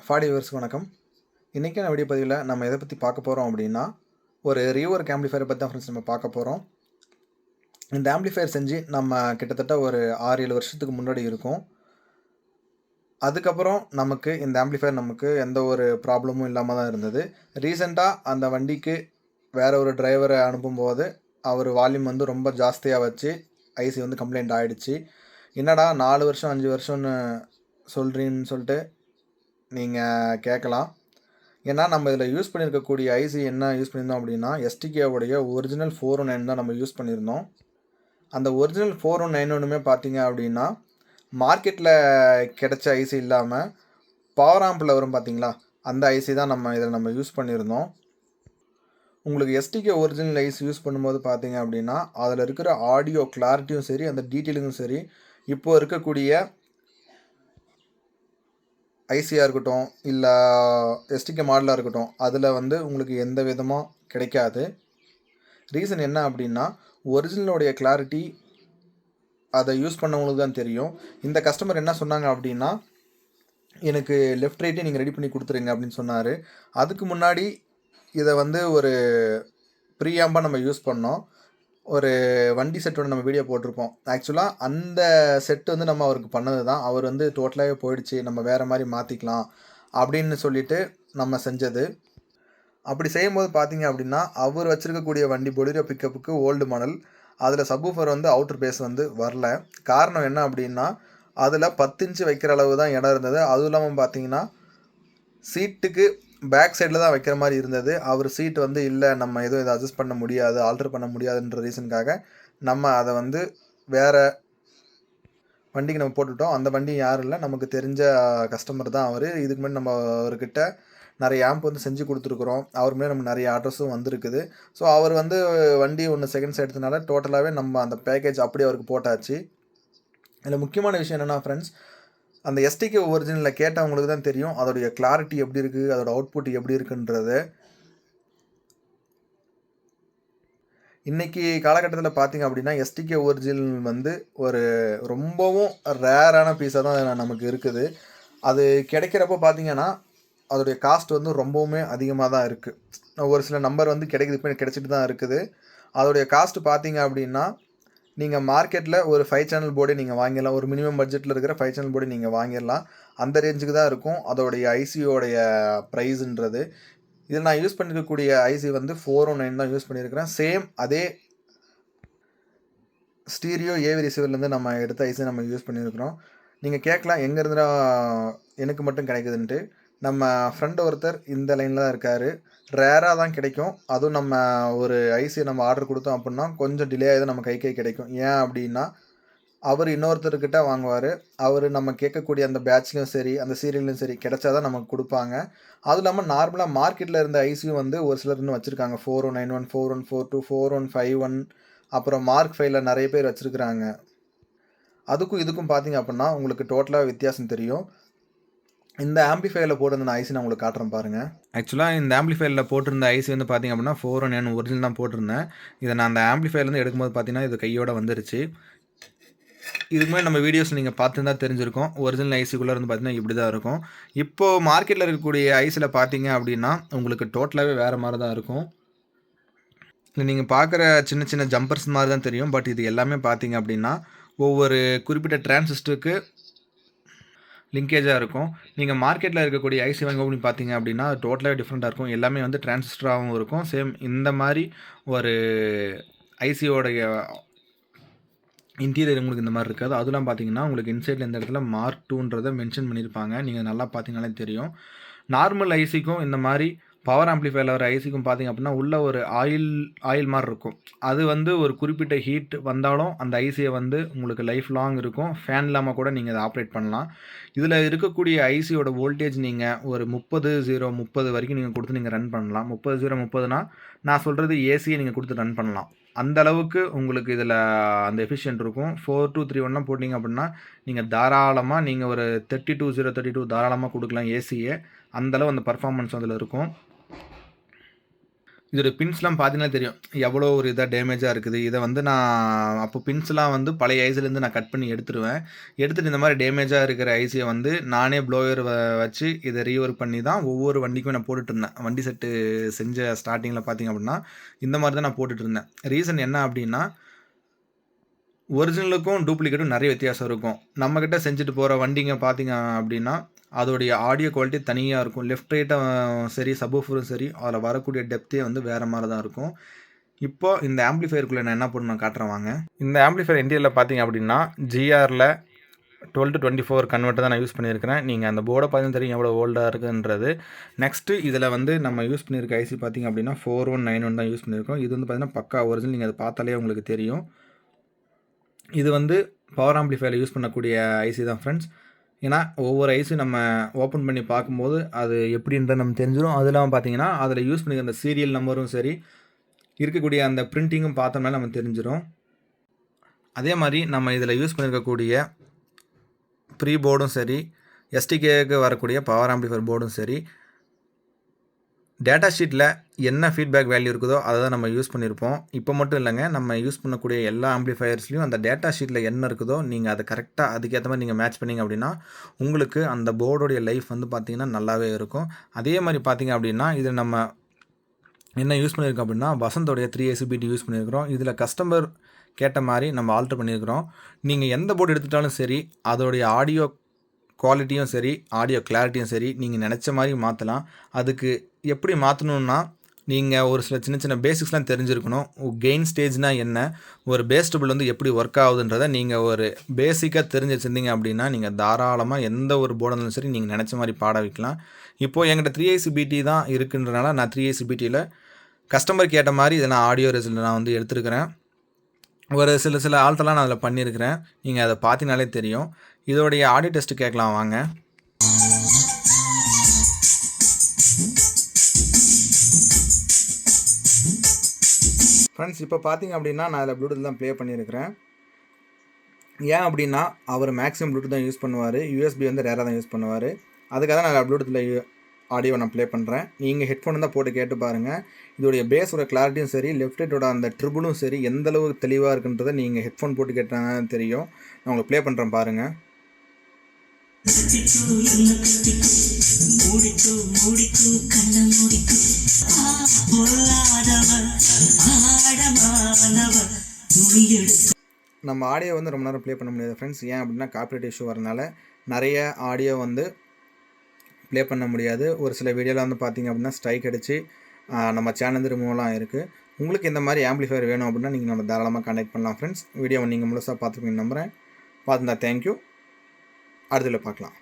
ஃபாடி வியூவர்ஸ்க்கு வணக்கம். இன்றைக்கான வீடியோ பதிவில் நம்ம எதை பற்றி பார்க்க போகிறோம் அப்படின்னா, ஒரு ரீவொர்க் ஆம்பிளிஃபையரை பற்றி தான் ஃப்ரெண்ட்ஸ் நம்ம பார்க்க போகிறோம். இந்த ஆம்பிளிஃபையர் செஞ்சு நம்ம கிட்டத்தட்ட ஒரு 6-7 வருஷத்துக்கு முன்னாடி இருக்கும். அதுக்கப்புறம் நமக்கு இந்த ஆம்பிளிஃபையர் நமக்கு எந்த ஒரு ப்ராப்ளமும் இல்லாமல் தான் இருந்தது. ரீசெண்டாக அந்த வண்டிக்கு வேற ஒரு டிரைவரை அனுப்பும்போது அவர் வால்யூம் வந்து ரொம்ப ஜாஸ்தியாக வச்சு ஐசி வந்து கம்ப்ளைண்ட் ஆகிடுச்சு. என்னடா 4 வருஷம் 5 வருஷம்னு சொல்கிறீன்னு சொல்லிட்டு நீங்கள் கேட்கலாம். ஏன்னா நம்ம இதில் யூஸ் பண்ணியிருக்கக்கூடிய ஐசி என்ன யூஸ் பண்ணியிருந்தோம் அப்படின்னா, எஸ்டிகேவுடைய ஒரிஜினல் 419 தான் நம்ம யூஸ் பண்ணியிருந்தோம். அந்த ஒரிஜினல் 4191மே பார்த்தீங்க அப்படின்னா, மார்க்கெட்டில் கிடைச்ச ஐசி இல்லாமல் பவர் ஆம்பில் வரும் பார்த்தீங்களா, அந்த ஐசி தான் நம்ம இதில் யூஸ் பண்ணியிருந்தோம். உங்களுக்கு எஸ்டிகே ஒரிஜினல் ஐசி யூஸ் பண்ணும்போது பார்த்தீங்க அப்படின்னா, அதில் இருக்கிற ஆடியோ கிளாரிட்டியும் சரி, அந்த டீட்டெயிலிங்கும் சரி, இப்போ இருக்கக்கூடிய ஐசியாக இருக்கட்டும், இல்லை எஸ்டிகே மாடலாக இருக்கட்டும், அதில் வந்து உங்களுக்கு எந்த விதமாக கிடைக்காது. ரீசன் என்ன அப்படின்னா, ஒரிஜினலோடைய கிளாரிட்டி அதை யூஸ் பண்ணவங்களுக்கு தான் தெரியும். இந்த கஸ்டமர் என்ன சொன்னாங்க அப்படின்னா, எனக்கு லெஃப்ட் ரைட்டே நீங்கள் ரெடி பண்ணி கொடுத்துருங்க அப்படின்னு சொன்னார். அதுக்கு முன்னாடி இதை வந்து ஒரு ப்ரீஆம்பாக நம்ம யூஸ் பண்ணோம். ஒரு வண்டி செட்டோட நம்ம வீடியோ போட்டிருப்போம். ஆக்சுவலாக அந்த செட்டு வந்து நம்ம அவருக்கு பண்ணது தான். அவர் வந்து டோட்டலாகவே போயிடுச்சு, நம்ம வேறு மாதிரி மாற்றிக்கலாம் அப்படின்னு சொல்லிட்டு நம்ம செஞ்சது. அப்படி செய்யும்போது பார்த்தீங்க அப்படின்னா, அவர் வச்சுருக்கக்கூடிய வண்டி பொலிரோ பிக்கப்புக்கு ஓல்டு மாடல். அதில் சப்வூஃபர் வந்து அவுட்டர் பேஸ் வந்து வரல. காரணம் என்ன அப்படின்னா, அதில் 10 இன்ச்சு வைக்கிற அளவு தான் இடம் இருந்தது. அதுவும் இல்லாமல் பார்த்தீங்கன்னா, சீட்டுக்கு பேக் சைடில் தான் வைக்கிற மாதிரி இருந்தது. அவர் சீட் வந்து இல்லை, நம்ம எதுவும் இதை அட்ஜஸ்ட் பண்ண முடியாது, ஆல்ட்ரு பண்ண முடியாதுன்ற ரீசனுக்காக நம்ம அதை வந்து வேறு வண்டிக்கு நம்ம போட்டுவிட்டோம். அந்த வண்டி யாரும் இல்லை, நமக்கு தெரிஞ்ச கஸ்டமர் தான் அவர். இதுக்கு முன்னாடி நம்ம அவர்கிட்ட நிறைய ஆம்ப் வந்து செஞ்சு கொடுத்துருக்குறோம். அவர் மேலே நமக்கு நிறைய ஆர்டர்ஸும் வந்திருக்குது. ஸோ அவர் வந்து வண்டி ஒன்று செகண்ட்ஸ் எடுத்தனால டோட்டலாகவே நம்ம அந்த பேக்கேஜ் அப்படியே அவருக்கு போட்டாச்சு. இதில் முக்கியமான விஷயம் என்னென்னா ஃப்ரெண்ட்ஸ், அந்த எஸ்டிகே ஒரிஜினலில் கேட்டவங்களுக்கு தான் தெரியும் அதோடைய கிளாரிட்டி எப்படி இருக்குது, அதோட அவுட்புட் எப்படி இருக்குன்றது. இன்றைக்கி காலகட்டத்தில் பார்த்திங்க அப்படின்னா, எஸ்டிகே ஒரிஜினல் வந்து ஒரு ரொம்பவும் ரேரான பீஸாக தான் நமக்கு இருக்குது. அது கிடைக்கிறப்போ பார்த்திங்கன்னா, அதோடைய காஸ்ட் வந்து ரொம்பவுமே அதிகமாக தான் இருக்குது. ஒரு சில நம்பர் வந்து கிடைக்குது, இப்போ கிடச்சிட்டு தான் இருக்குது. அதோடைய காஸ்ட்டு பார்த்திங்க அப்படின்னா, நீங்கள் மார்க்கெட்டில் ஒரு 5 சேனல் போர்டே நீங்கள் வாங்கிடலாம். ஒரு மினிமம் பட்ஜெட்டில் இருக்கிற 5 சேனல் போர்டு நீங்கள் வாங்கிடலாம். அந்த ரேஞ்சுக்கு தான் இருக்கும் அதோடைய ஐசியோடைய ப்ரைஸுன்றது. இதில் நான் யூஸ் பண்ணியிருக்கக்கூடிய ஐசி வந்து 419 தான் யூஸ் பண்ணியிருக்கிறேன். சேம் அதே ஸ்டீரியோ ஏவி ரிசீவர்லேருந்து நம்ம எடுத்த ஐசி நம்ம யூஸ் பண்ணியிருக்கிறோம். நீங்கள் கேட்கலாம் எங்கேருந்துடா எனக்கு மட்டும் கிடைக்குதுன்ட்டு. நம்ம ஃப்ரெண்டு ஒருத்தர் இந்த லைனில் தான் இருக்கார். ரேராக தான் கிடைக்கும். அதுவும் நம்ம ஒரு ஐசியை நம்ம ஆர்டர் கொடுத்தோம் அப்படின்னா கொஞ்சம் டிலே ஆகி தான் நம்ம கை கிடைக்கும். ஏன் அப்படின்னா, அவர் இன்னொருத்தர்கிட்ட வாங்குவார். அவர் நம்ம கேட்கக்கூடிய அந்த பேட்ச்லையும் சரி, அந்த சீரியல்லையும் சரி கிடைச்சா தான் நமக்கு கொடுப்பாங்க. அதுவும் இல்லாமல் நார்மலாக மார்க்கெட்டில் இருந்த ஐசியும் வந்து ஒரு சிலர் இன்னும் வச்சுருக்காங்க. 4191, 4142, 4151, அப்புறம் மார்க் 5ல நிறைய பேர் வச்சுருக்குறாங்க. அதுக்கும் இதுக்கும் பார்த்தீங்க அப்படின்னா உங்களுக்கு டோட்டலாக வித்தியாசம் தெரியும். இந்த ஆம்பிளிஃபையரில் போட்டிருந்த ஐசி நான் உங்களுக்கு காட்டுறேன் பாருங்கள். ஆக்சுவலாக இந்த ஆம்பிளிஃபையரில் போட்டிருந்த ஐசி வந்து பார்த்திங்க அப்படின்னா 419 ஒரிஜினல் தான் போட்டிருந்தேன். இதை நான் அந்த ஆம்பிளிஃபையர்லேருந்து எடுக்கும்போது பார்த்தீங்கன்னா இது கையோடு வந்துருச்சு. இதுக்கு முன்னாடி நம்ம வீடியோஸ் நீங்கள் பார்த்துருந்தா தெரிஞ்சிருக்கும். ஒரிஜினல் ஐசிக்குள்ளே இருந்து பார்த்தீங்கன்னா இப்படி தான் இருக்கும். இப்போது மார்க்கெட்டில் இருக்கக்கூடிய ஐசியில் பார்த்தீங்க அப்படின்னா உங்களுக்கு டோட்டலாகவே வேறு மாதிரி தான் இருக்கும். நீங்கள் பார்க்குற சின்ன சின்ன ஜம்பர்ஸ் மாதிரி தான் தெரியும். பட் இது எல்லாமே பார்த்தீங்க அப்படின்னா ஒவ்வொரு குறிப்பிட்ட டிரான்சிஸ்டருக்கு லிங்கேஜாக இருக்கும். நீங்கள் மார்க்கெட்டில் இருக்கக்கூடிய ஐசி வாங்கி ஓப்பன் பார்த்தீங்க அப்படின்னா டோட்டலாகவே டிஃப்ரெண்ட்டாக இருக்கும். எல்லாமே வந்து டிரான்சிஸ்டராகவும் இருக்கும். சேம் இந்த மாதிரி ஒரு ஐசியோடைய இன்டீரியர் உங்களுக்கு இந்த மாதிரி இருக்காது. அதெல்லாம் பார்த்தீங்கன்னா உங்களுக்கு இன்சைடில் இந்த இடத்துல மார்க் 2ன்றதை மென்ஷன் பண்ணியிருப்பாங்க. நீங்கள் நல்லா பார்த்தீங்கனாலே தெரியும். நார்மல் ஐசிக்கும் இந்த மாதிரி பவர் ஆம்பிளிஃபையரில் வர ஐசிக்கும் பார்த்திங்க அப்படின்னா உள்ள ஒரு ஆயில் மாதிரி இருக்கும். அது வந்து ஒரு குறிப்பிட்ட ஹீட் வந்தாலும் அந்த ஐசியை வந்து உங்களுக்கு லைஃப் லாங் இருக்கும். ஃபேன் இல்லாமல் கூட நீங்கள் அதை ஆப்ரேட் பண்ணலாம். இதில் இருக்கக்கூடிய ஐசியோட வோல்டேஜ் நீங்கள் ஒரு 30 வரைக்கும் நீங்கள் கொடுத்து நீங்கள் ரன் பண்ணலாம். 30 நான் சொல்கிறது ஏசியை நீங்கள் கொடுத்து ரன் பண்ணலாம். அந்த அளவுக்கு உங்களுக்கு இதில் அந்த எஃபிஷியன்ட் இருக்கும். 4231 போட்டிங்க அப்படின்னா நீங்கள் தாராளமாக நீங்கள் ஒரு 32032 தாராளமாக கொடுக்கலாம் ஏசியை. அந்தளவு அந்த பர்ஃபார்மன்ஸ் அதில் இருக்கும். இதோட பின்ஸ்லாம் பார்த்தீங்கன்னா தெரியும். எவ்வளோ ஒரு இதா டேமேஜா இருக்குது. இத வந்து நான் அப்போ பின்ஸ்லாம் வந்து பழைய ஐசிலேருந்து நான் கட் பண்ணி எடுத்துருவேன். எடுத்துட்டு இந்த மாரி டேமேஜா இருக்கிற ஐசிய வந்து நானே ப்ளோயர் வச்சு இத ரீவொர்க் பண்ணி தான் ஒவ்வொரு வண்டிக்கும் நான் போட்டுட்டுருந்தேன். வண்டி செட்டு செஞ்ச ஸ்டார்ட்டிங்கில பார்த்தீங்க அப்படின்னா, இந்த மாரி தான் நான் போட்டுட்டுருந்தேன். ரீசன் என்ன அப்படின்னா, ஒரிஜினலுக்கும் டூப்ளிகேட்டும் நெறைய வித்தியாசம் இருக்கும். நம்மகிட்ட செஞ்சுட்டு போற வண்டிங்க பார்த்தீங்க அப்படின்னா, அதோடைய ஆடியோ குவாலிட்டி தனியா இருக்கும். லெஃப்ட் ரைட்டா சரி, சப்வூஃபரும் சரி, அதில வரக்கூடிய டெப்த்தே வந்து வேற மாரி தான் இருக்கும். இப்போ இந்த ஆம்பிளிஃபையருக்குள்ள நான் என்ன பண்ணணும் நான் காட்டுறேன் வாங்க. இந்த ஆம்பிளிஃபையர் இன்டீரியர்ல பார்த்தீங்க அப்படின்னா, GRல 12-24 கன்வெர்ட்டர் தான் நான் யூஸ் பண்ணியிருக்கிறேன். நீங்க அந்த போர்ட பார்த்தீங்கன்னா தெரியும் எவ்வளோ ஓல்டா இருக்குன்றது. நெக்ஸ்ட்டு இதில வந்து நம்ம யூஸ் பண்ணியிருக்க ஐசி பார்த்தீங்க அப்படின்னா, 4191 தான் யூஸ் பண்ணியிருக்கோம். இது வந்து பார்த்தீங்கன்னா, பக்கா ஒரிஜினல். நீங்க அத பார்த்தாலே உங்களுக்கு தெரியும். இது வந்து பவர் ஆம்பிளிஃபையர்ல யூஸ் பண்ணக்கூடிய ஐசி தான் ஃப்ரெண்ட்ஸ். ஏன்னா, ஒவ்வொரு ஐசியும் நம்ம ஓப்பன் பண்ணி பார்க்கும்போது, அது எப்படின்றது நமக்கு தெரிஞ்சிரும். அது இல்லாம பார்த்தீங்கன்னா, அதில யூஸ் பண்ணியிருக்க அந்த சீரியல் நம்பரும் சரி, இருக்கக்கூடிய அந்த பிரிண்டிங்கும் பார்த்தோம்னாலே நமக்கு தெரிஞ்சிரும். அதே மாரி நம்ம இதில யூஸ் பண்ணியிருக்கக்கூடிய ப்ரீ போர்டும் சரி, எஸ்டிகேக்கு வரக்கூடிய பவர் ஆம்பிளிஃபையர் போர்டும் சரி, டேட்டா ஷீட்ல என்ன ஃபீட்பேக் வேல்யூ இருக்குதோ, அத தான் நம்ம யூஸ் பண்ணியிருப்போம். இப்போ மட்டும் இல்லங்க, நம்ம யூஸ் பண்ணக்கூடிய எல்லா ஆம்பிளிஃபையர்ஸ்லயும் அந்த டேட்டா ஷீட்ல என்ன இருக்குதோ, நீங்க அத கரெக்ட்டா அதுக்கேத்த மாரி நீங்க மேட்ச் பண்ணீங்க அப்படின்னா, உங்களுக்கு அந்த போர்டோடைய லைஃப் வந்து பார்த்தீங்கன்னா, நல்லாவே இருக்கும். அதே மாரி பார்த்தீங்க அப்படின்னா, இதில நம்ம என்ன யூஸ் பண்ணியிருக்கோம் அப்படின்னா, வசந்தோடைய 3AC-BT யூஸ் பண்ணியிருக்கிறோம். இதில கஸ்டமர் கேட்ட மாரி நம்ம ஆல்டர் பண்ணியிருக்கிறோம். நீங்க எந்த போர்டு எடுத்துட்டாலும் சரி, அதோடைய ஆடியோ குவாலிட்டியும் சரி, ஆடியோ கிளாரிட்டியும் சரி, நீங்க நெனச்ச மாரி மாத்தலாம். அதுக்கு எப்படி மாத்தணும்னா, நீங்க ஒரு சில சின்ன சின்ன பேசிக்ஸ்லாம் தெரிஞ்சிருக்கணும். கெயின் ஸ்டேஜ்னா என்ன? ஒரு பேஸ் டபுள் வந்து எப்படி ஒர்க் ஆகுதுன்றத நீங்க ஒரு பேசிக்கா தெரிஞ்சு வச்சிருந்தீங்க அப்படின்னா, நீங்க தாராளமா எந்த ஒரு போர்டா இருந்தாலும் சரி, நீங்க நெனச்ச மாரி பாட வைக்கலாம். இப்போ என்கிட்ட 3AC-BT தான் இருக்குன்றனால, நான் 3AC-BTல கஸ்டமருக்கு ஏத்த மாரி இத நான் ஆடியோ ரிசல்ட் நான் வந்து எடுத்திருக்கிறேன். ஒரு சில ஆல்டர்லாம் நான் அதில பண்ணியிருக்கிறேன். நீங்க அத பார்த்தீங்கனாலே தெரியும். இதோடைய ஆடியோ டெஸ்ட் கேட்கலாம் வாங்க. ஃப்ரெண்ட்ஸ் இப்போ பார்த்தீங்க அப்படின்னா, நான் அதில ப்ளூடூத் தான் ப்ளே பண்ணியிருக்கிறேன். ஏன் அப்படின்னா, அவர் மேக்ஸிமம் ப்ளூடூத் தான் யூஸ் பண்ணுவாரு. USB வந்து ரேரா தான் யூஸ் பண்ணுவாரு. அதுக்காக தான் நான் ப்ளூடூத்ல ஆடியோ நான் ப்ளே பண்ணுறேன். நீங்க ஹெட்ஃபோன் தான் போட்டு கேட்டு பாருங்க. இதோடைய பேஸோட கிளாரிட்டியும் சரி, லெஃப்ட் ரைட்டோட அந்த ட்ரிபிளும் சரி, எந்த அளவுக்கு தெளிவா இருக்குன்றத நீங்க ஹெட்ஃபோன் போட்டு கேட்டா தெரியும். நான் உங்களுக்கு ப்ளே பண்ணுறேன் பாருங்க. நம்ம ஆடியோ வந்து ரொம்ப நேரம் ப்ளே பண்ண முடியாது ஃப்ரெண்ட்ஸ். ஏன் அப்படின்னா காப்பிரைட் இஷ்யூ வரனால நிறைய ஆடியோ வந்து ப்ளே பண்ண முடியாது. ஒரு சில வீடியோவில் வந்து பார்த்தீங்க அப்படின்னா ஸ்ட்ரைக் அடிச்சு நம்ம சேனல் ரிமூவ்லாம் இருக்குது. உங்களுக்கு இந்த மாதிரி ஆம்பிளிஃபையர் வேணும் அப்படின்னா நீங்கள் நம்ம தாராளமாக கான்டாக்ட் பண்ணலாம் ஃப்ரெண்ட்ஸ். வீடியோவை நீங்கள் முழுசாக பார்த்துருப்பீங்கன்னு நம்புகிறேன். பார்த்துருந்தா தேங்க்யூ. அடுத்ததில் பார்க்கலாம்.